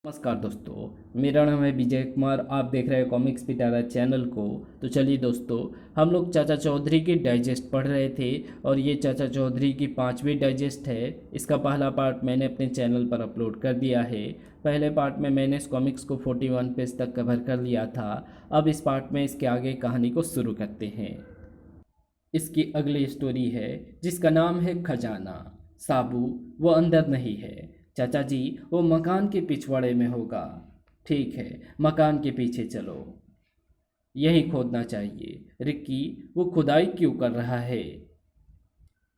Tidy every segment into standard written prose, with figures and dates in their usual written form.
नमस्कार दोस्तों, मेरा नाम है विजय कुमार। आप देख रहे हैं कॉमिक्स पिटारा चैनल को। तो चलिए दोस्तों, हम लोग चाचा चौधरी की डाइजेस्ट पढ़ रहे थे और ये चाचा चौधरी की 5वीं डाइजेस्ट है। इसका पहला पार्ट मैंने अपने चैनल पर अपलोड कर दिया है। पहले पार्ट में मैंने इस कॉमिक्स को 41 पेज तक कवर कर लिया था। अब इस पार्ट में इसके आगे कहानी को शुरू करते हैं। इसकी अगली स्टोरी है जिसका नाम है खजाना। साबू वो अंदर नहीं है चाचा जी, वो मकान के पिछवाड़े में होगा। ठीक है, मकान के पीछे चलो, यही खोदना चाहिए। रिक्की वो खुदाई क्यों कर रहा है?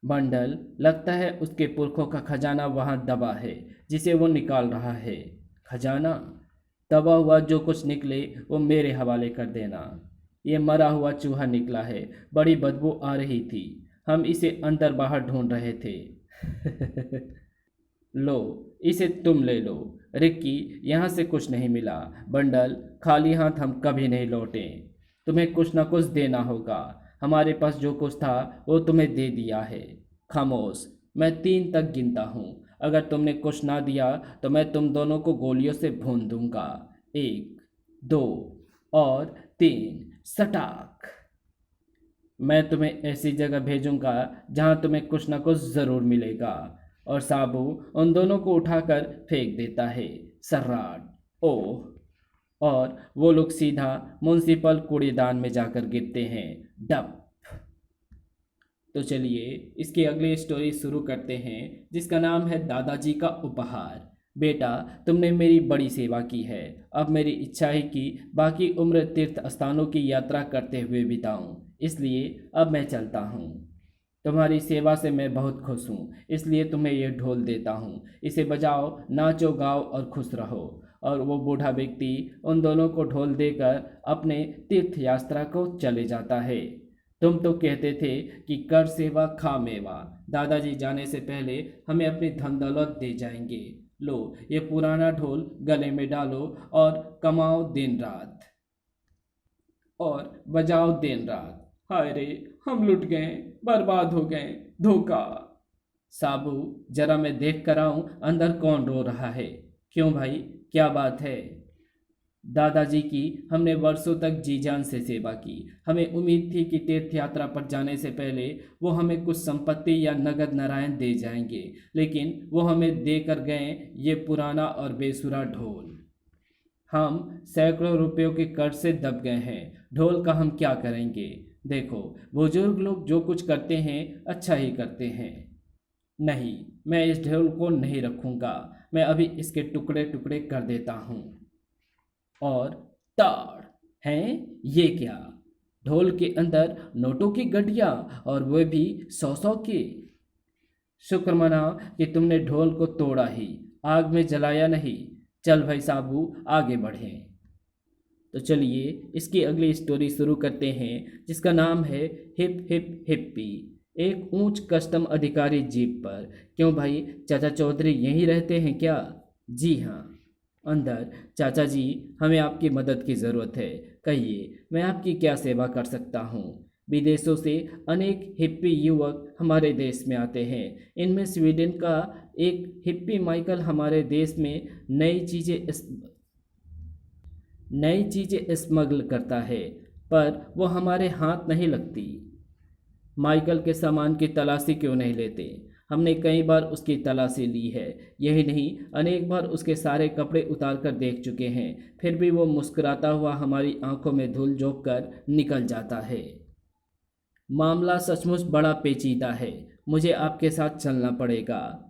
बंडल लगता है उसके पुरखों का खजाना वहाँ दबा है जिसे वो निकाल रहा है। खजाना दबा हुआ जो कुछ निकले वो मेरे हवाले कर देना। ये मरा हुआ चूहा निकला है, बड़ी बदबू आ रही थी। हम इसे अंदर बाहर ढूंढ रहे थे। लो, इसे तुम ले लो। रिक्की यहाँ से कुछ नहीं मिला। बंडल खाली हाथ हम कभी नहीं लौटे। तुम्हें कुछ ना कुछ देना होगा। हमारे पास जो कुछ था वो तुम्हें दे दिया है। खामोश, मैं 3 तक गिनता हूँ। अगर तुमने कुछ ना दिया तो मैं तुम दोनों को गोलियों से भून दूंगा। 1, 2 और 3। सटाक। मैं तुम्हें ऐसी जगह भेजूंगा जहां तुम्हें कुछ ना कुछ ज़रूर मिलेगा। और साबू उन दोनों को उठाकर फेंक देता है। सर्राट। ओह। और वो लोग सीधा म्युनिसिपल कूड़ेदान में जाकर गिरते हैं। डप। तो चलिए इसकी अगली स्टोरी शुरू करते हैं जिसका नाम है दादाजी का उपहार। बेटा, तुमने मेरी बड़ी सेवा की है। अब मेरी इच्छा है कि बाकी उम्र तीर्थ स्थानों की यात्रा करते हुए बिताऊं। इसलिए अब मैं चलता हूँ। तुम्हारी सेवा से मैं बहुत खुश हूँ, इसलिए तुम्हें यह ढोल देता हूँ। इसे बजाओ, नाचो, गाओ और खुश रहो। और वो बूढ़ा व्यक्ति उन दोनों को ढोल देकर अपने तीर्थ यात्रा को चले जाता है। तुम तो कहते थे कि कर सेवा खा मेवा। दादाजी जाने से पहले हमें अपनी धन दौलत दे जाएंगे। लो, ये पुराना ढोल गले में डालो और कमाओ दिन रात और बजाओ दिन रात। हाय रे, हम लुट गए, बर्बाद हो गए, धोखा। साबू, जरा मैं देख कर आऊं अंदर कौन रो रहा है। क्यों भाई, क्या बात है? दादाजी की हमने वर्षों तक जी जान से सेवा की। हमें उम्मीद थी कि तीर्थ यात्रा पर जाने से पहले वो हमें कुछ संपत्ति या नगद नारायण दे जाएंगे, लेकिन वो हमें देकर गए ये पुराना और बेसुरा ढोल। हम सैकड़ों रुपयों के कर्ज से दब गए हैं। ढोल का हम क्या करेंगे? देखो, बुजुर्ग लोग जो कुछ करते हैं अच्छा ही करते हैं। नहीं, मैं इस ढोल को नहीं रखूंगा। मैं अभी इसके टुकड़े टुकड़े कर देता हूँ। और ताड़ हैं ये क्या? ढोल के अंदर नोटों की गड्डियाँ, और वे भी 100-100 के। शुक्र मना कि तुमने ढोल को तोड़ा ही, आग में जलाया नहीं। चल भाई साबू, आगे बढ़ें। तो चलिए इसकी अगली स्टोरी शुरू करते हैं जिसका नाम है हिप हिप हिप्पी। एक ऊंच कस्टम अधिकारी जीप पर। क्यों भाई, चाचा चौधरी यहीं रहते हैं क्या? जी हाँ। अंदर। चाचा जी, हमें आपकी मदद की ज़रूरत है। कहिए, मैं आपकी क्या सेवा कर सकता हूँ? विदेशों से अनेक हिप्पी युवक हमारे देश में आते हैं। इनमें स्वीडन का एक हिप्पी माइकल हमारे देश में नई चीज़ें स्मगल करता है, पर वो हमारे हाथ नहीं लगती। माइकल के सामान की तलाशी क्यों नहीं लेते? हमने कई बार उसकी तलाशी ली है। यही नहीं, अनेक बार उसके सारे कपड़े उतार कर देख चुके हैं, फिर भी वो मुस्कुराता हुआ हमारी आंखों में धूल झोंक कर निकल जाता है। मामला सचमुच बड़ा पेचीदा है। मुझे आपके साथ चलना पड़ेगा।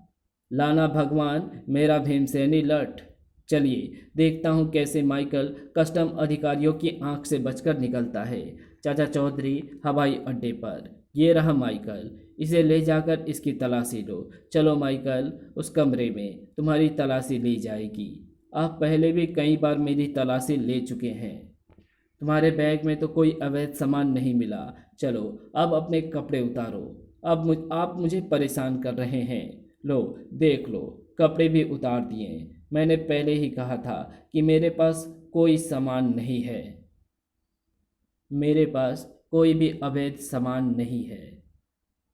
लाना भगवान मेरा भीमसेनी लठ। चलिए देखता हूँ कैसे माइकल कस्टम अधिकारियों की आंख से बचकर निकलता है। चाचा चौधरी हवाई अड्डे पर। ये रहा माइकल, इसे ले जाकर इसकी तलाशी लो। चलो माइकल, उस कमरे में तुम्हारी तलाशी ली जाएगी। आप पहले भी कई बार मेरी तलाशी ले चुके हैं। तुम्हारे बैग में तो कोई अवैध सामान नहीं मिला। चलो अब अपने कपड़े उतारो। आप मुझे परेशान कर रहे हैं। लो, देख लो, कपड़े भी उतार दिए। मैंने पहले ही कहा था कि मेरे पास कोई सामान नहीं है। मेरे पास कोई भी अवैध सामान नहीं है।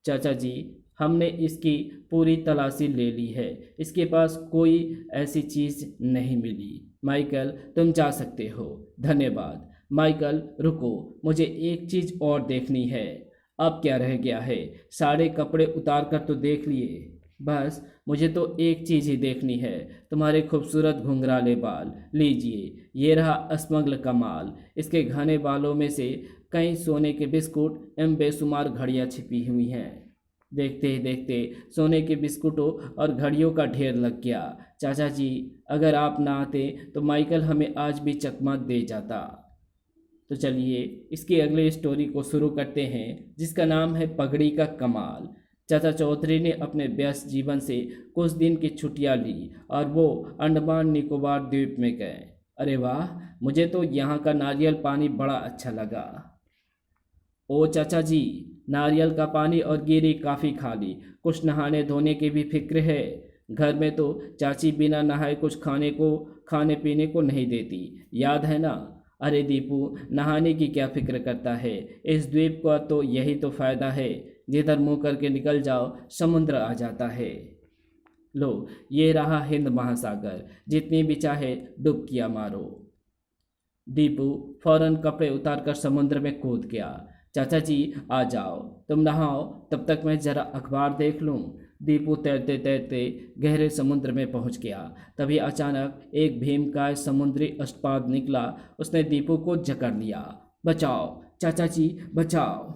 चाचा जी, हमने इसकी पूरी तलाशी ले ली है, इसके पास कोई ऐसी चीज़ नहीं मिली। माइकल, तुम जा सकते हो। धन्यवाद। माइकल, रुको, मुझे एक चीज़ और देखनी है। अब क्या रह गया है? सारे कपड़े उतार कर तो देख लिए, बस मुझे तो एक चीज़ ही देखनी है, तुम्हारे खूबसूरत घुंघराले बाल। लीजिए, ये रहा स्मगल का माल। इसके घने बालों में से कई सोने के बिस्कुट एवं बेशुमार घड़ियाँ छिपी हुई हैं। देखते ही देखते सोने के बिस्कुटों और घड़ियों का ढेर लग गया। चाचा जी, अगर आप ना आते तो माइकल हमें आज भी चकमा दे जाता। तो चलिए इसकी अगली स्टोरी को शुरू करते हैं, जिसका नाम है पगड़ी का कमाल। चाचा चौधरी ने अपने व्यस्त जीवन से कुछ दिन की छुट्टियां ली और वो अंडमान निकोबार द्वीप में गए। अरे वाह, मुझे तो यहाँ का नारियल पानी बड़ा अच्छा लगा। ओ चाचा जी, नारियल का पानी और गिरी काफ़ी खा ली, कुछ नहाने धोने की भी फिक्र है। घर में तो चाची बिना नहाए कुछ खाने पीने को नहीं देती, याद है ना? अरे दीपू, नहाने की क्या फिक्र करता है? इस द्वीप का तो यही तो फ़ायदा है, जिधर मुंह करके निकल जाओ समुद्र आ जाता है। लो, ये रहा हिंद महासागर, जितनी भी चाहे डुबकियाँ मारो। दीपू फौरन कपड़े उतारकर समुद्र में कूद गया। चाचा जी, आ जाओ, तुम नहाओ, तब तक मैं जरा अखबार देख लूं। दीपू तैरते तैरते गहरे समुद्र में पहुंच गया। तभी अचानक एक भीमकाय समुद्री अष्टपाद निकला। उसने दीपू को जकड़ लिया। बचाओ चाचा जी, बचाओ।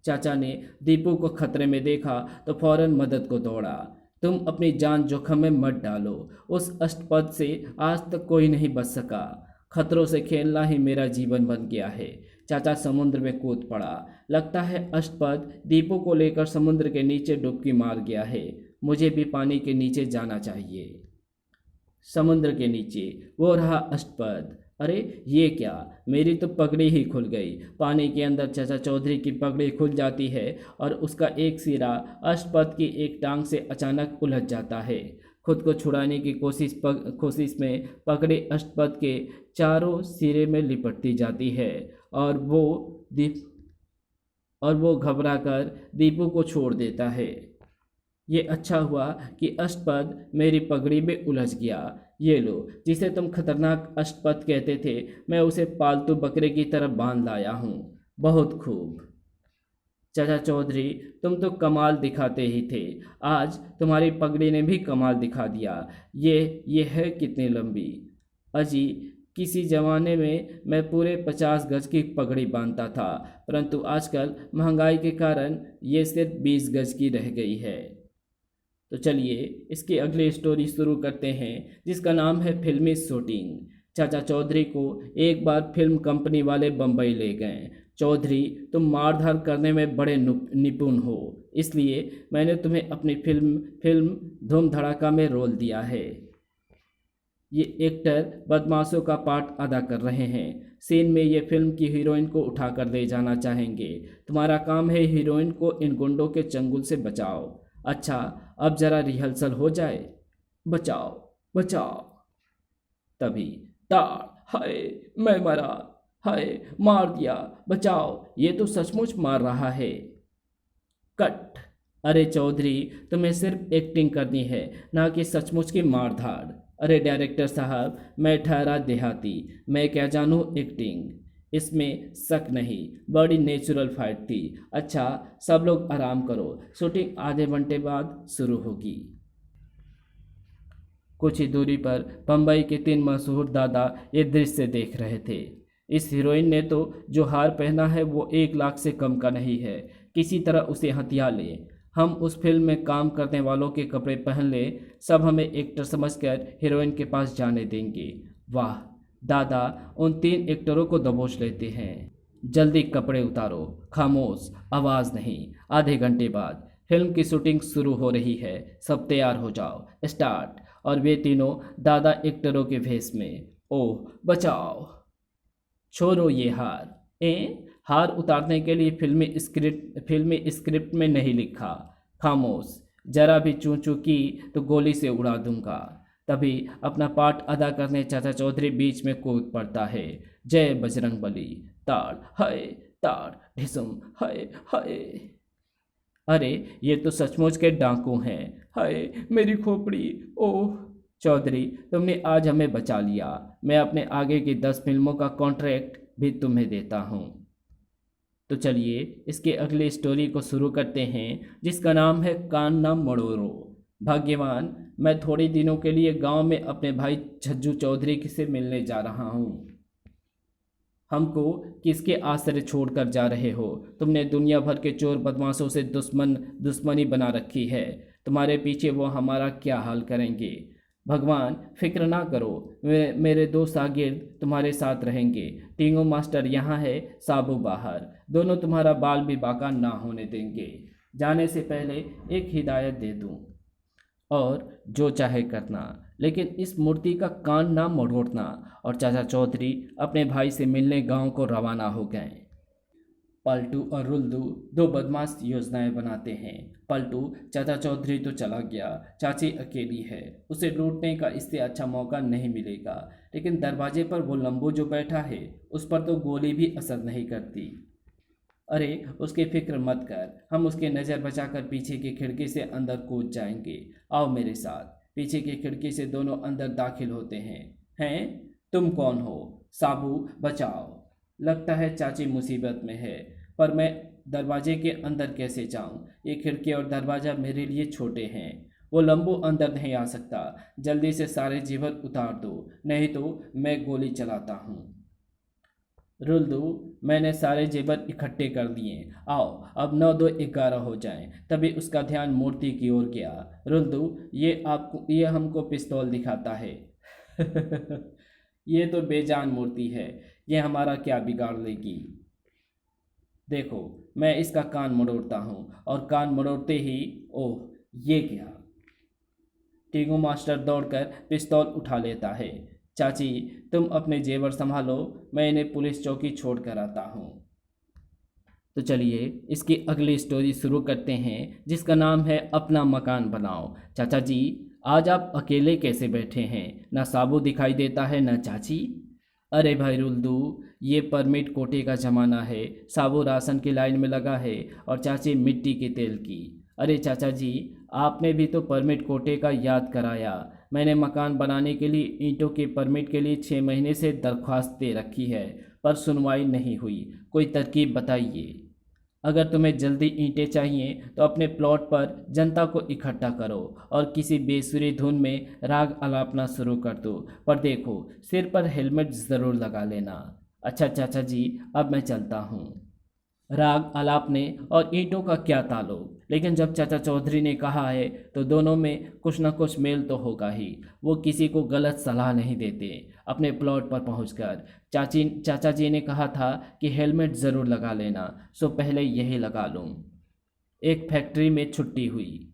चाचा ने दीपू को खतरे में देखा तो फौरन मदद को दौड़ा। तुम अपनी जान जोखिम में मत डालो, उस अष्टपद से आज तक कोई नहीं बच सका। खतरों से खेलना ही मेरा जीवन बन गया है। चाचा समुद्र में कूद पड़ा। लगता है अष्टपद दीपू को लेकर समुद्र के नीचे डुबकी मार गया है। मुझे भी पानी के नीचे जाना चाहिए। समुद्र के नीचे वो रहा अष्टपद। अरे ये क्या, मेरी तो पगड़ी ही खुल गई। पानी के अंदर चाचा चौधरी की पगड़ी खुल जाती है और उसका एक सिरा अष्टपद की एक टांग से अचानक उलझ जाता है। खुद को छुड़ाने की कोशिश में पगड़ी अष्टपद के चारों सिरे में लिपटती जाती है और वो घबराकर दीपू को छोड़ देता है। ये अच्छा हुआ कि अष्टपद मेरी पगड़ी में उलझ गया। ये लो, जिसे तुम खतरनाक अष्टपद कहते थे, मैं उसे पालतू बकरे की तरह बांध लाया हूँ। बहुत खूब। चाचा चौधरी, तुम तो कमाल दिखाते ही थे, आज तुम्हारी पगड़ी ने भी कमाल दिखा दिया। ये है कितनी लंबी। अजी, किसी जमाने में मैं पूरे 50 गज की पगड़ी बांधता था, परंतु आजकल महंगाई के कारण ये सिर्फ 20 गज की रह गई है। तो चलिए इसकी अगली स्टोरी शुरू करते हैं, जिसका नाम है फिल्मी शूटिंग। चाचा चौधरी को एक बार फिल्म कंपनी वाले बम्बई ले गए। चौधरी, तुम मारधार करने में बड़े निपुण हो, इसलिए मैंने तुम्हें अपनी फिल्म धूम धड़ाका में रोल दिया है। ये एक्टर बदमाशों का पार्ट अदा कर रहे हैं। सीन में ये फिल्म की हीरोइन को उठाकर ले जाना चाहेंगे। तुम्हारा काम है हीरोइन को इन गुंडों के चंगुल से बचाओ। अच्छा, अब जरा रिहर्सल हो जाए। बचाओ बचाओ। तभी ताड़, हाय मैं मरा, हाय मार दिया, बचाओ, ये तो सचमुच मार रहा है। कट। अरे चौधरी, तुम्हें सिर्फ एक्टिंग करनी है, ना कि सचमुच की मारधाड़। अरे डायरेक्टर साहब, मैं ठहरा देहाती, मैं क्या जानूँ एक्टिंग। इसमें शक नहीं, बड़ी नेचुरल फाइट थी। अच्छा, सब लोग आराम करो, शूटिंग आधे घंटे बाद शुरू होगी। कुछ ही दूरी पर बम्बई के 3 मशहूर दादा ये दृश्य देख रहे थे। इस हीरोइन ने तो जो हार पहना है वो 1 लाख से कम का नहीं है। किसी तरह उसे हथिया ले। हम उस फिल्म में काम करने वालों के कपड़े पहन ले, सब हमें एक्टर समझकर हीरोइन के पास जाने देंगे। वाह, दादा उन 3 एक्टरों को दबोच लेते हैं। जल्दी कपड़े उतारो, खामोश, आवाज़ नहीं। आधे घंटे बाद फिल्म की शूटिंग शुरू हो रही है, सब तैयार हो जाओ, स्टार्ट। और वे तीनों दादा एक्टरों के भेष में। ओह बचाओ। छोड़ो ये हार। हार उतारने के लिए फिल्मी स्क्रिप्ट में नहीं लिखा। खामोश, जरा भी चूं चूं की तो गोली से उड़ा दूंगा। तभी अपना पार्ट अदा करने चाचा चौधरी बीच में कूद पड़ता है। जय बजरंग बली। ताड़ हाय, ताड़ ढिसुम, हाय हाय। अरे ये तो सचमुच के डाकू हैं। हाय मेरी खोपड़ी। ओह चौधरी, तुमने आज हमें बचा लिया। मैं अपने आगे की 10 फिल्मों का कॉन्ट्रैक्ट भी तुम्हें देता हूँ। तो चलिए इसके अगले स्टोरी को शुरू करते हैं, जिसका नाम है कान्ना मड़ोरो। भाग्यवान, मैं थोड़े दिनों के लिए गांव में अपने भाई छज्जू चौधरी से मिलने जा रहा हूँ। हमको किसके आश्रय छोड़कर जा रहे हो? तुमने दुनिया भर के चोर बदमाशों से दुश्मनी बना रखी है। तुम्हारे पीछे वो हमारा क्या हाल करेंगे? भगवान फिक्र ना करो, मेरे दो शागिर्द तुम्हारे साथ रहेंगे। टींगो मास्टर यहाँ है, साबू बाहर। दोनों तुम्हारा बाल भी बाका ना होने देंगे। जाने से पहले एक हिदायत दे दूं, और जो चाहे करना, लेकिन इस मूर्ति का कान ना मरोड़ना। और चाचा चौधरी अपने भाई से मिलने गांव को रवाना हो गए। पलटू और रुल्दू दो बदमाश योजनाएं बनाते हैं। पलटू, चाचा चौधरी तो चला गया, चाची अकेली है, उसे लूटने का इससे अच्छा मौका नहीं मिलेगा। लेकिन दरवाजे पर वो लंबू जो बैठा है, उस पर तो गोली भी असर नहीं करती। अरे उसकी फिक्र मत कर, हम उसकी नज़र बचाकर पीछे की खिड़की से अंदर कूद जाएंगे। आओ मेरे साथ। पीछे की खिड़की से दोनों अंदर दाखिल होते हैं। तुम कौन हो? साबू, बचाओ। लगता है चाची मुसीबत में है, पर मैं दरवाजे के अंदर कैसे जाऊं? ये खिड़की और दरवाज़ा मेरे लिए छोटे हैं। वो लंबू अंदर नहीं आ सकता। जल्दी से सारे जेवर उतार दो, नहीं तो मैं गोली चलाता हूँ। रुल्दू, मैंने सारे जेवर इकट्ठे कर दिए। आओ अब 9 2 11 हो जाएं। तभी उसका ध्यान मूर्ति की ओर गया। रुल्दू, ये हमको पिस्तौल दिखाता है। ये तो बेजान मूर्ति है, ये हमारा क्या बिगाड़ लेगी? देखो, मैं इसका कान मरोड़ता हूँ, और कान मरोड़ते ही, ओह ये क्या! टीगो मास्टर दौड़कर पिस्तौल उठा लेता है। चाची, तुम अपने जेवर संभालो, मैं इन्हें पुलिस चौकी छोड़ कर आता हूँ। तो चलिए इसकी अगली स्टोरी शुरू करते हैं, जिसका नाम है अपना मकान बनाओ। चाचा जी, आज आप अकेले कैसे बैठे हैं? ना साबू दिखाई देता है, ना चाची। अरे भाई रुल्दू, ये परमिट कोटे का ज़माना है। साबू राशन की लाइन में लगा है, और चाची मिट्टी के तेल की। अरे चाचा जी, आपने भी तो परमिट कोटे का याद कराया। मैंने मकान बनाने के लिए ईंटों के परमिट के लिए 6 महीने से दरख्वास्त दे रखी है, पर सुनवाई नहीं हुई। कोई तरकीब बताइए। अगर तुम्हें जल्दी ईंटें चाहिए तो अपने प्लॉट पर जनता को इकट्ठा करो, और किसी बेसुरी धुन में राग आलापना शुरू कर दो। पर देखो, सिर पर हेलमेट ज़रूर लगा लेना। अच्छा चाचा जी, अब मैं चलता हूँ। राग आलापने और ईंटों का क्या ताल्लुक? लेकिन जब चाचा चौधरी ने कहा है, तो दोनों में कुछ न कुछ मेल तो होगा ही। वो किसी को गलत सलाह नहीं देते। अपने प्लॉट पर पहुंचकर चाचा जी ने कहा था कि हेलमेट ज़रूर लगा लेना, सो पहले यही लगा लूं। एक फैक्ट्री में छुट्टी हुई।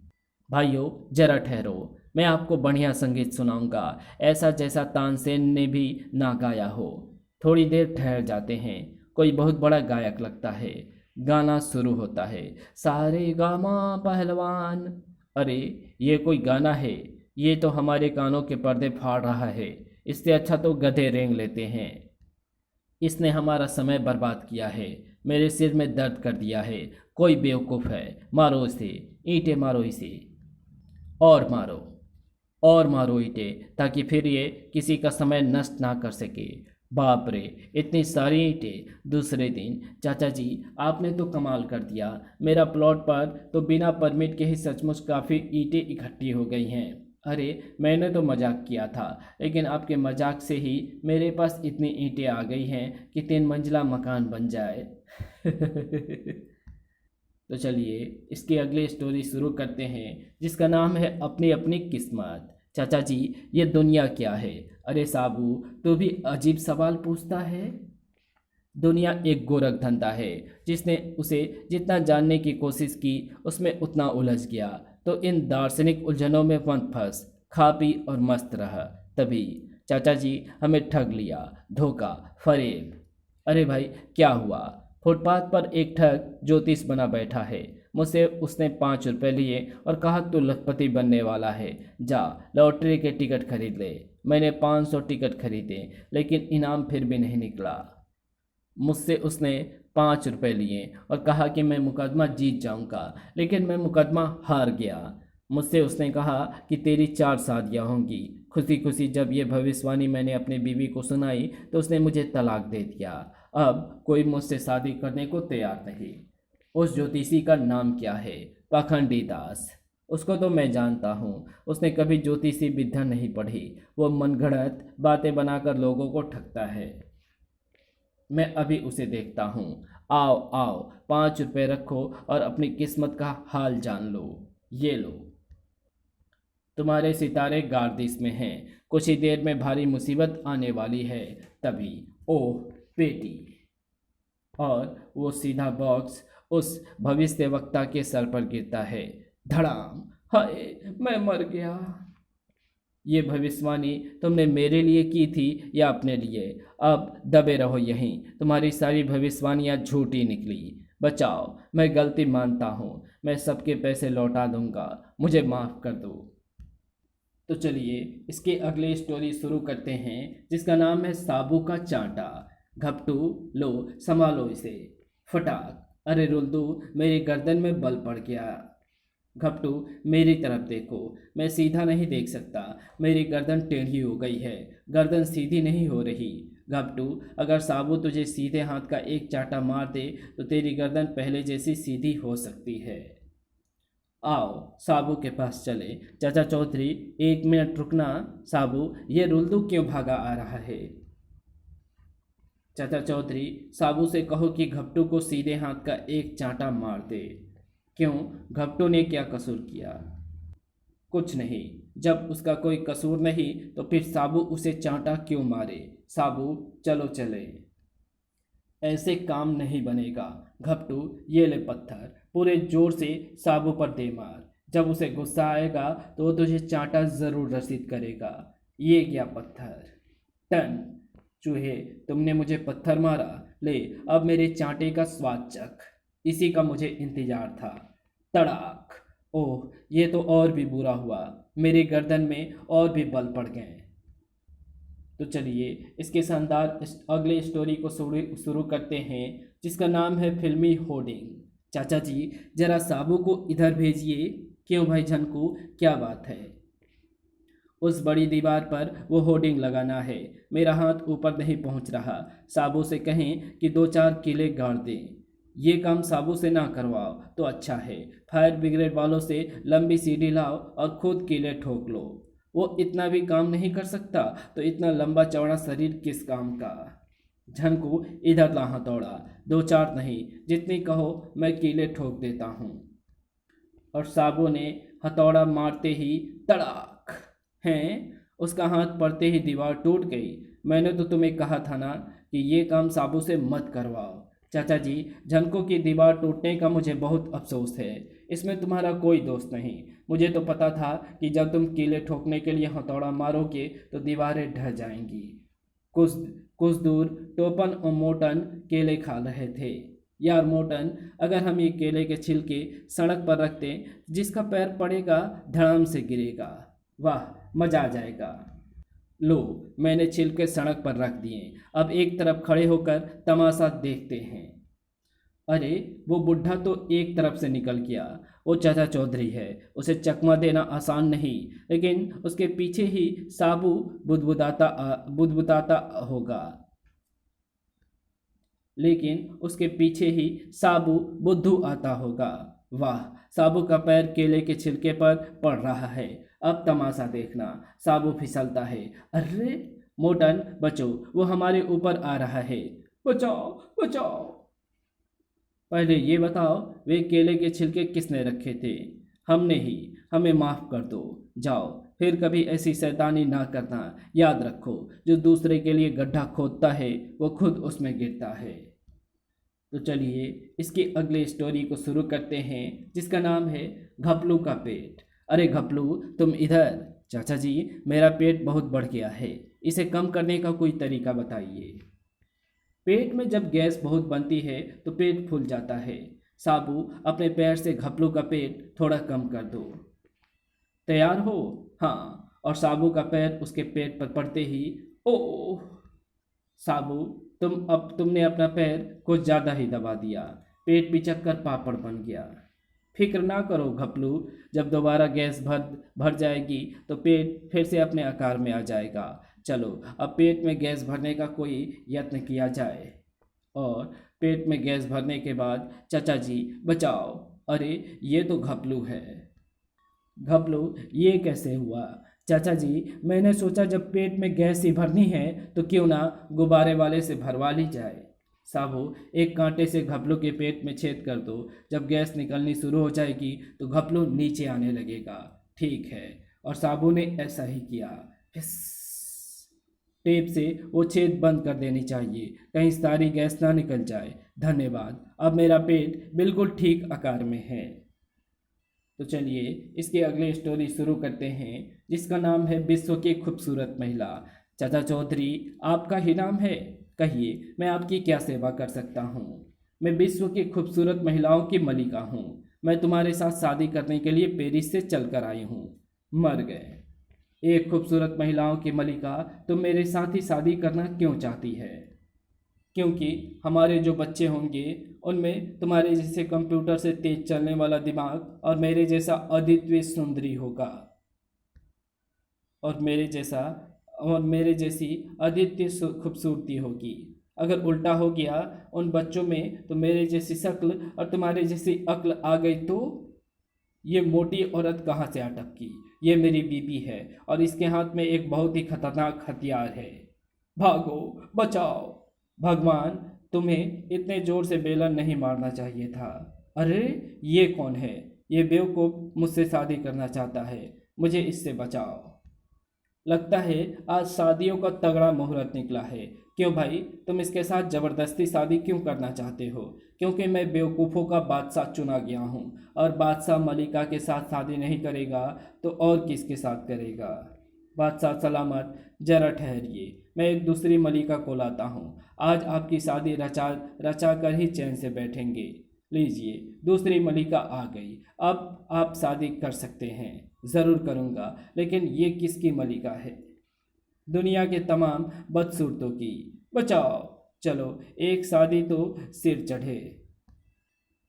भाइयों जरा ठहरो, मैं आपको बढ़िया संगीत सुनाऊंगा, ऐसा जैसा तानसेन ने भी ना गाया हो। थोड़ी देर ठहर जाते हैं। कोई बहुत बड़ा गायक लगता है। गाना शुरू होता है, सारे गामा पहलवान। अरे ये कोई गाना है? ये तो हमारे कानों के पर्दे फाड़ रहा है। इससे अच्छा तो गधे रेंग लेते हैं। इसने हमारा समय बर्बाद किया है, मेरे सिर में दर्द कर दिया है। कोई बेवकूफ़ है, मारो इसे, ईंटें मारो इसे, और मारो, और मारो ईंटें, ताकि फिर ये किसी का समय नष्ट ना कर सके। बाप रे, इतनी सारी ईंटें! दूसरे दिन, चाचा जी आपने तो कमाल कर दिया। मेरा प्लॉट पर तो बिना परमिट के ही सचमुच काफ़ी ईंटें इकट्ठी हो गई हैं। अरे मैंने तो मजाक किया था, लेकिन आपके मजाक से ही मेरे पास इतनी ईंटें आ गई हैं कि 3 मंजिला मकान बन जाए। तो चलिए इसकी अगली स्टोरी शुरू करते हैं, जिसका नाम है अपनी अपनी किस्मत। चाचा जी, ये दुनिया क्या है? अरे साबू, तू भी अजीब सवाल पूछता है। दुनिया एक गोरख धंधा है। जिसने उसे जितना जानने की कोशिश की, उसमें उतना उलझ गया। तो इन दार्शनिक उलझनों में मत फंस, खा पी और मस्त रह। तभी चाचा जी हमें ठग लिया, धोखा, फरेब। अरे भाई क्या हुआ? फुटपाथ पर एक ठग ज्योतिष बना बैठा है। मुझसे उसने 5 रुपये लिए और कहा तू लखपति बनने वाला है, जा लॉटरी के टिकट खरीद ले। मैंने 500 टिकट खरीदे, लेकिन इनाम फिर भी नहीं निकला। मुझसे उसने 5 रुपए लिए और कहा कि मैं मुकदमा जीत जाऊंगा, लेकिन मैं मुकदमा हार गया। मुझसे उसने कहा कि तेरी 4 शादियाँ होंगी। खुशी खुशी जब ये भविष्यवाणी मैंने अपनी बीवी को सुनाई तो उसने मुझे तलाक दे दिया। अब कोई मुझसे शादी करने को तैयार नहीं। उस ज्योतिषी का नाम क्या है? पाखंडी दास। उसको तो मैं जानता हूँ, उसने कभी ज्योतिषी विद्या नहीं पढ़ी। वो मनगढ़ंत बातें बनाकर लोगों को ठगता है। मैं अभी उसे देखता हूँ। आओ आओ, 5 रुपए रखो और अपनी किस्मत का हाल जान लो। ये लो, तुम्हारे सितारे गार्दिश में हैं। कुछ ही देर में भारी मुसीबत आने वाली है। तभी ओह बेटी, और वो सीधा बॉक्स उस भविष्यवक्ता के सर पर गिरता है। धड़ाम। हाय, मैं मर गया। ये भविष्यवाणी तुमने मेरे लिए की थी या अपने लिए? अब दबे रहो यहीं, तुम्हारी सारी भविष्यवाणियाँ झूठी निकली। बचाओ, मैं गलती मानता हूँ, मैं सबके पैसे लौटा दूंगा, मुझे माफ़ कर दो। तो चलिए इसके अगले स्टोरी शुरू करते हैं, जिसका नाम है साबू का चांटा। घपटू, लो संभालो इसे। फटाक। अरे रुल्दू, मेरी गर्दन में बल पड़ गया। घपटू, मेरी तरफ देखो, मैं सीधा नहीं देख सकता, मेरी गर्दन टेढ़ी हो गई है, गर्दन सीधी नहीं हो रही। घपटू, अगर साबू तुझे सीधे हाथ का एक चांटा मार दे तो तेरी गर्दन पहले जैसी सीधी हो सकती है। आओ साबू के पास चले। चाचा चौधरी, 1 मिनट रुकना। साबू, ये रुल्दू क्यों भागा आ रहा है? चाचा चौधरी, साबू से कहो कि घपटू को सीधे हाथ का एक चांटा मार दे। क्यों, घपटू ने क्या कसूर किया? कुछ नहीं। जब उसका कोई कसूर नहीं तो फिर साबू उसे चांटा क्यों मारे? साबू, चलो चले। ऐसे काम नहीं बनेगा। घपटू, ये ले पत्थर, पूरे जोर से साबू पर दे मार। जब उसे गुस्सा आएगा तो वो तुझे चांटा जरूर रसीद करेगा। ये क्या पत्थर? टन। चूहे, तुमने मुझे पत्थर मारा, ले अब मेरे चांटे का स्वाद चख। इसी का मुझे इंतजार था। तड़ाक। ओह, ये तो और भी बुरा हुआ, मेरी गर्दन में और भी बल पड़ गए। तो चलिए इसके शानदार अगले स्टोरी को शुरू करते हैं, जिसका नाम है फिल्मी होर्डिंग। चाचा जी, जरा साबू को इधर भेजिए। क्यों भाई झनकू, क्या बात है? उस बड़ी दीवार पर वो होर्डिंग लगाना है। मेरा हाथ ऊपर नहीं पहुंच रहा। साबू से कहें कि 2-4 किले गाड़ दें। ये काम साबू से ना करवाओ तो अच्छा है। फायर ब्रिगेड वालों से लंबी सीढ़ी लाओ और खुद किले ठोक लो। वो इतना भी काम नहीं कर सकता तो इतना लंबा चौड़ा शरीर किस काम का? झनकू, इधर ला हथौड़ा, 2-4 नहीं, जितनी कहो मैं कीले ठोक देता हूँ। और साबू ने हथौड़ा मारते ही तड़ाक हैं, उसका हाथ पड़ते ही दीवार टूट गई। मैंने तो तुम्हें कहा था ना कि ये काम साबू से मत करवाओ। चाचा जी, झनकों की दीवार टूटने का मुझे बहुत अफसोस है, इसमें तुम्हारा कोई दोष नहीं। मुझे तो पता था कि जब तुम कीले ठोकने के लिए हथौड़ा मारोगे तो दीवारें ढह जाएंगी। कुछ कुछ दूर टोपन और मोटन केले खा रहे थे। यार मोटन, अगर हम ये केले के छिलके सड़क पर रख दें, जिसका पैर पड़ेगा धड़ाम से गिरेगा। वाह, मजा आ जाएगा। लो, मैंने छिलके सड़क पर रख दिए, अब एक तरफ खड़े होकर तमाशा देखते हैं। अरे, वो बुढ़ा तो एक तरफ से निकल गया। वो चाचा चौधरी है, उसे चकमा देना आसान नहीं, लेकिन उसके पीछे ही साबू बुदबुदाता होगा। लेकिन उसके पीछे ही साबू बुद्धू आता होगा। वाह, साबू का पैर केले के छिलके पर पड़ रहा है। अब तमाशा देखना। साबू फिसलता है। अरे मोटन, बचो, वो हमारे ऊपर आ रहा है। बचाओ बचाओ। पहले ये बताओ, वे केले के छिलके किसने रखे थे? हमने ही। हमें माफ़ कर दो। जाओ, फिर कभी ऐसी शैतानी ना करना। याद रखो, जो दूसरे के लिए गड्ढा खोदता है वो खुद उसमें गिरता है। तो चलिए इसकी अगली स्टोरी को शुरू करते हैं, जिसका नाम है घपलू का पेट। अरे घपलू, तुम इधर। चाचा जी, मेरा पेट बहुत बढ़ गया है, इसे कम करने का कोई तरीका बताइए। पेट में जब गैस बहुत बनती है तो पेट फूल जाता है। साबू, अपने पैर से घपलू का पेट थोड़ा कम कर दो। तैयार हो? हाँ। और साबू का पैर उसके पेट पर पड़ते ही ओह! साबू, तुमने अपना पैर कुछ ज़्यादा ही दबा दिया, पेट पिचक कर पापड़ बन गया। फिक्र ना करो घपलू, जब दोबारा गैस भर भर जाएगी तो पेट फिर से अपने आकार में आ जाएगा। चलो अब पेट में गैस भरने का कोई यत्न किया जाए। और पेट में गैस भरने के बाद चाचा जी बचाओ, अरे ये तो घपलू है। घपलू, ये कैसे हुआ? चाचा जी, मैंने सोचा जब पेट में गैस ही भरनी है तो क्यों ना गुब्बारे वाले से भरवा ली जाए। साबू, एक कांटे से घपलू के पेट में छेद कर दो, जब गैस निकलनी शुरू हो जाएगी तो घपलू नीचे आने लगेगा। ठीक है। और साबू ने ऐसा ही किया। फिस। टेप से वो छेद बंद कर देनी चाहिए, कहीं सारी गैस ना निकल जाए। धन्यवाद, अब मेरा पेट बिल्कुल ठीक आकार में है। तो चलिए इसकी अगली स्टोरी शुरू करते हैं, जिसका नाम है विश्व की खूबसूरत महिला। चाचा चौधरी, आपका ही नाम है? कहिए, मैं आपकी क्या सेवा कर सकता हूँ? मैं विश्व की खूबसूरत महिलाओं की मलिका हूँ। मैं तुम्हारे साथ शादी करने के लिए पेरिस से चल कर आई हूँ। मर गए। एक खूबसूरत महिलाओं की मलिका तुम मेरे साथ ही शादी करना क्यों चाहती है? क्योंकि हमारे जो बच्चे होंगे उनमें तुम्हारे जैसे कंप्यूटर से तेज चलने वाला दिमाग और मेरे जैसा अद्वितीय सुंदरी होगा। और मेरे जैसी अद्वितीय खूबसूरती होगी। अगर उल्टा हो गया उन बच्चों में तो मेरे जैसी शक्ल और तुम्हारे जैसी अक्ल आ गई तो ये मोटी औरत कहाँ से आ टपकी? ये मेरी बीबी है और इसके हाथ में एक बहुत ही खतरनाक हथियार है। भागो, बचाओ। भगवान, तुम्हें इतने जोर से बेलन नहीं मारना चाहिए था। अरे ये कौन है? ये बेवकूफ़ मुझसे शादी करना चाहता है। मुझे इससे बचाओ। लगता है आज शादियों का तगड़ा मुहूर्त निकला है। क्यों भाई, तुम इसके साथ ज़बरदस्ती शादी क्यों करना चाहते हो? क्योंकि मैं बेवकूफ़ों का बादशाह चुना गया हूँ और बादशाह मलिका के साथ शादी नहीं करेगा तो और किसके साथ करेगा? बादशाह सलामत, जरा ठहरिए, मैं एक दूसरी मलिका को लाता हूँ। आज आपकी शादी रचा रचा कर ही चैन से बैठेंगे। लीजिए, दूसरी मलिका आ गई। अब आप शादी कर सकते हैं। ज़रूर करूँगा, लेकिन ये किसकी मलिका है? दुनिया के तमाम बदसूरतों की। बचाओ। चलो एक शादी तो सिर चढ़े।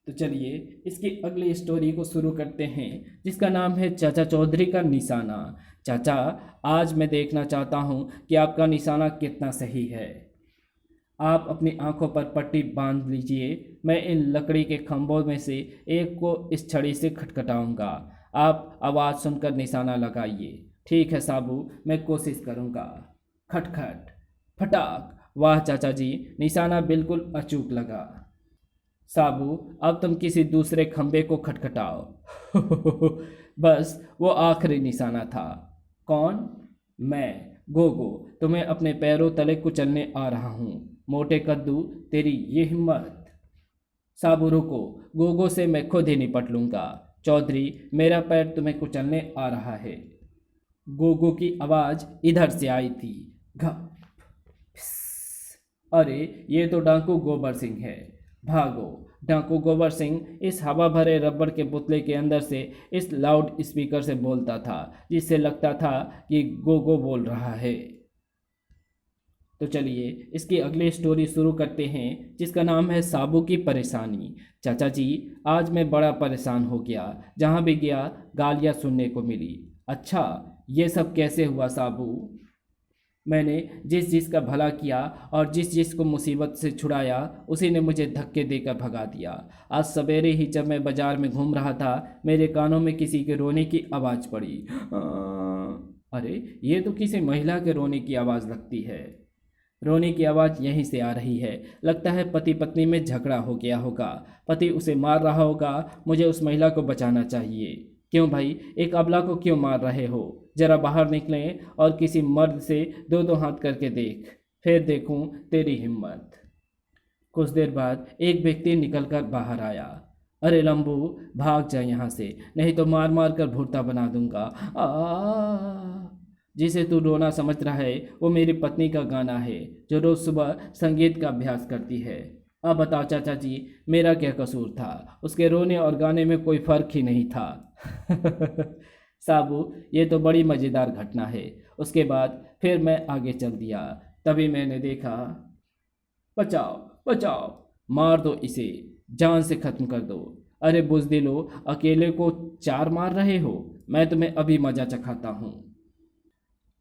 तो चलिए इसकी अगली स्टोरी को शुरू करते हैं, जिसका नाम है चाचा चौधरी का निशाना। चाचा, आज मैं देखना चाहता हूँ कि आपका निशाना कितना सही है। आप अपनी आंखों पर पट्टी बांध लीजिए। मैं इन लकड़ी के खंभों में से एक को इस छड़ी से खटखटाऊंगा। आप आवाज़ सुनकर निशाना लगाइए। ठीक है साबू, मैं कोशिश करूंगा। खटखट, फटाक। वाह चाचा जी, निशाना बिल्कुल अचूक लगा। साबू, अब तुम किसी दूसरे खंभे को खटखटाओ। बस वो आखिरी निशाना था। कौन? मैं, गोगो, तुम्हें अपने पैरों तले कुचलने आ रहा हूँ। मोटे कद्दू, तेरी ये हिम्मत। साबू रुको, गोगो से मैं खुद ही निपट लूँगा। चौधरी, मेरा पैर तुम्हें कुचलने आ रहा है। गोगो की आवाज़ इधर से आई थी। घप। अरे ये तो डाकू गोबर सिंह है। भागो। डाकू गोबर सिंह इस हवा भरे रबड़ के पुतले के अंदर से इस लाउड स्पीकर से बोलता था, जिससे लगता था कि गोगो बोल रहा है। तो चलिए इसकी अगली स्टोरी शुरू करते हैं, जिसका नाम है साबू की परेशानी। चाचा जी, आज मैं बड़ा परेशान हो गया। जहाँ भी गया गालियाँ सुनने को मिली। अच्छा, ये सब कैसे हुआ साबू? मैंने जिस का भला किया और जिस को मुसीबत से छुड़ाया, उसी ने मुझे धक्के देकर भगा दिया। आज सवेरे ही जब मैं बाजार में घूम रहा था, मेरे कानों में किसी के रोने की आवाज़ पड़ी। अरे ये तो किसी महिला के रोने की आवाज़ लगती है। रोने की आवाज़ यहीं से आ रही है। लगता है पति पत्नी में झगड़ा हो गया होगा। पति उसे मार रहा होगा। मुझे उस महिला को बचाना चाहिए। क्यों भाई, एक अबला को क्यों मार रहे हो? जरा बाहर निकलें और किसी मर्द से दो दो हाथ करके देख, फिर देखूं तेरी हिम्मत। कुछ देर बाद एक व्यक्ति निकलकर बाहर आया। अरे लंबू, भाग जा यहाँ से, नहीं तो मार मार कर भुर्ता बना दूंगा। जिसे तू रोना समझ रहा है वो मेरी पत्नी का गाना है, जो रोज़ सुबह संगीत का अभ्यास करती है। अब बताओ चाचा जी, मेरा क्या कसूर था? उसके रोने और गाने में कोई फ़र्क ही नहीं था। साबू, ये तो बड़ी मज़ेदार घटना है। उसके बाद फिर मैं आगे चल दिया। तभी मैंने देखा बचाओ बचाओ, मार दो इसे, जान से खत्म कर दो। अरे बुजदिलो, अकेले को 4 मार रहे हो? मैं तुम्हें अभी मजा चखाता हूँ।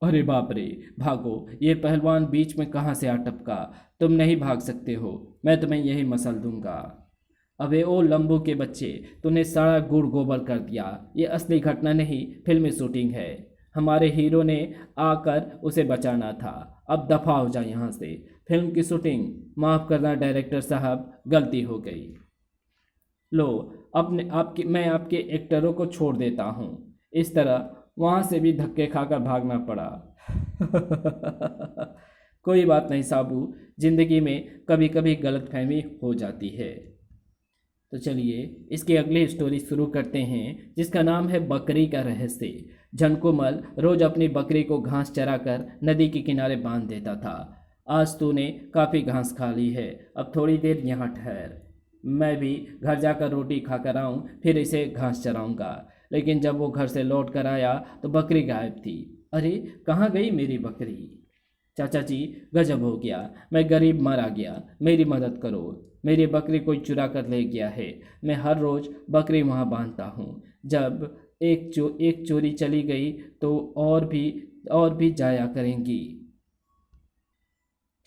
अरे बाप रे, भागो, ये पहलवान बीच में कहाँ से आ टपका। तुम नहीं भाग सकते हो, मैं तुम्हें यही मसल दूंगा। अबे ओ लंबू के बच्चे, तूने सारा गुड़ गोबर कर दिया। ये असली घटना नहीं, फिल्मी शूटिंग है। हमारे हीरो ने आकर उसे बचाना था। अब दफा हो जा यहाँ से। फिल्म की शूटिंग, माफ़ करना डायरेक्टर साहब, गलती हो गई। लो, अपने आपकी मैं आपके एक्टरों को छोड़ देता हूँ। इस तरह वहाँ से भी धक्के खाकर भागना पड़ा। कोई बात नहीं साबू, जिंदगी में कभी कभी गलतफहमी हो जाती है। तो चलिए इसकी अगली स्टोरी शुरू करते हैं, जिसका नाम है बकरी का रहस्य। झनकोमल रोज अपनी बकरी को घास चराकर नदी के किनारे बांध देता था। आज तूने काफ़ी घास खा ली है, अब थोड़ी देर यहाँ ठहर। मैं भी घर जाकर रोटी खाकर आऊँ, फिर इसे घास चराऊँगा। लेकिन जब वो घर से लौट कर आया तो बकरी गायब थी। अरे कहाँ गई मेरी बकरी? चाचा जी, गजब हो गया, मैं गरीब मरा गया, मेरी मदद करो। मेरी बकरी कोई चुरा कर ले गया है। मैं हर रोज़ बकरी वहाँ बांधता हूँ। जब एक चोरी चली गई तो और भी जाया करेंगी।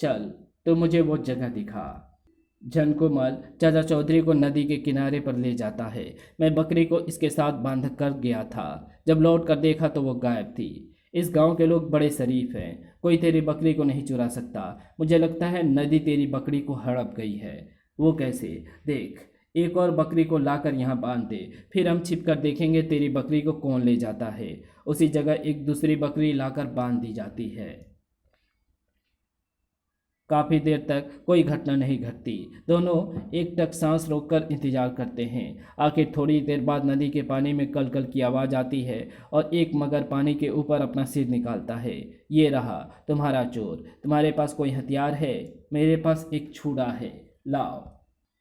चल, तो मुझे वो जगह दिखा। झनकोमल चाचा चौधरी को नदी के किनारे पर ले जाता है। मैं बकरी को इसके साथ बांध कर गया था। जब लौट कर देखा तो वो गायब थी। इस गांव के लोग बड़े शरीफ हैं, कोई तेरी बकरी को नहीं चुरा सकता। मुझे लगता है नदी तेरी बकरी को हड़प गई है। वो कैसे? देख, एक और बकरी को लाकर यहाँ बांध दे, फिर हम छिप कर देखेंगे तेरी बकरी को कौन ले जाता है। उसी जगह एक दूसरी बकरी लाकर बांध दी जाती है। काफ़ी देर तक कोई घटना नहीं घटती। दोनों एकटक सांस रोककर इंतजार करते हैं। आखिर थोड़ी देर बाद नदी के पानी में कल कल की आवाज़ आती है और एक मगर पानी के ऊपर अपना सिर निकालता है। ये रहा तुम्हारा चोर। तुम्हारे पास कोई हथियार है? मेरे पास एक छुरा है, लाओ।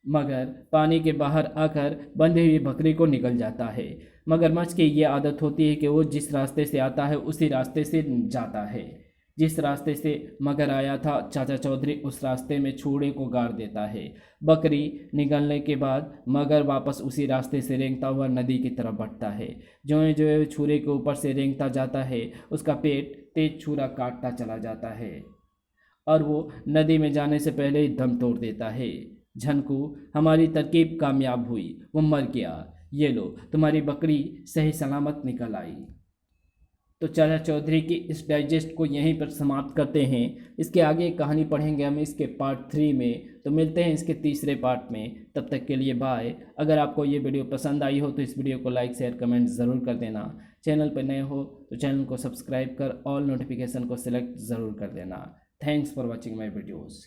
मगर पानी के बाहर आकर बंधी हुई बकरी को निकल जाता है। मगरमच्छ की ये आदत होती है कि वो जिस रास्ते से आता है उसी रास्ते से जाता है। जिस रास्ते से मगर आया था चाचा चौधरी उस रास्ते में छुरे को गाड़ देता है। बकरी निकलने के बाद मगर वापस उसी रास्ते से रेंगता हुआ नदी की तरफ बढ़ता है। जो जो छुरे के ऊपर से रेंगता जाता है उसका पेट तेज छुरा काटता चला जाता है और वो नदी में जाने से पहले ही दम तोड़ देता है। झनकू, हमारी तरकीब कामयाब हुई, वो मर गया। ये लो, तुम्हारी बकरी सही सलामत निकल आई। तो चाचा चौधरी की इस डाइजेस्ट को यहीं पर समाप्त करते हैं। इसके आगे कहानी पढ़ेंगे हम इसके पार्ट 3 में। तो मिलते हैं इसके तीसरे पार्ट में। तब तक के लिए बाय। अगर आपको ये वीडियो पसंद आई हो तो इस वीडियो को लाइक शेयर कमेंट ज़रूर कर देना। चैनल पर नए हो तो चैनल को सब्सक्राइब कर ऑल नोटिफिकेशन को सिलेक्ट ज़रूर कर देना। Thanks for watching my videos.